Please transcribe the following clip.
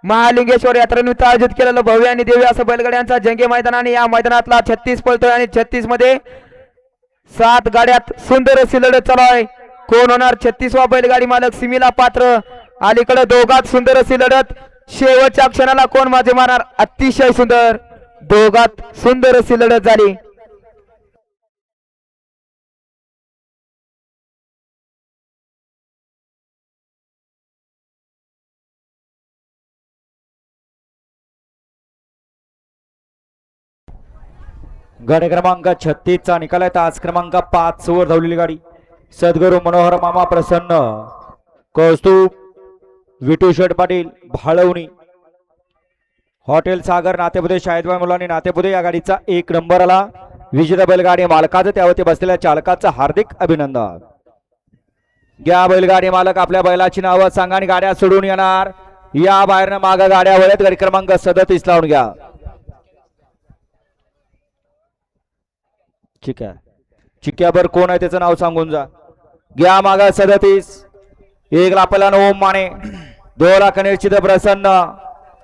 महालिंगेश्वर यात्रेनिमित्त आयोजित केलेलं भव्य आणि दिव्य असं बैलगाड्यांचा जंगी मैदान आणि या मैदानातला 36 पळतोय आणि 36 मध्ये 7 गाड्यात सुंदर अशी लढत चालू आहे. कोण होणार 36वा बैलगाडी मालक सिमीला पात्र. अलीकडे दोघात सुंदर अशी लढत. शेवटच्या क्षणाला कोण माझे मारणार. अतिशय सुंदर दोघात सुंदर अशी लढत झाली. गाडी क्रमांक 36 चा निकाल आहे. तास क्रमांक 5 वर धावलेली गाडी सद्गुरू मनोहर मामा प्रसन्न कौस्तुभ विटू शेठ पाटील भाळवणी हॉटेल सागर नातेपुते शाहिदबाई मुलांनी नातेपुते या गाडीचा 1 नंबर आला. विजेता बैलगाडी मालकाचं त्यावरती बसलेल्या चालकाचं हार्दिक अभिनंदन. घ्या बैलगाडी मालक आपल्या बैलाची नावं सांगा आणि गाड्या सोडून येणार. या बाहेरनं माग गाड्या वळत. गाडी क्रमांक 37 लावून घ्या. ठीक आहे. चिक्यावर कोण आहे त्याचं नाव सांगून जा. घ्या मागा 37 1 लापला ओम माने 2 लाख निश्चित प्रसन्न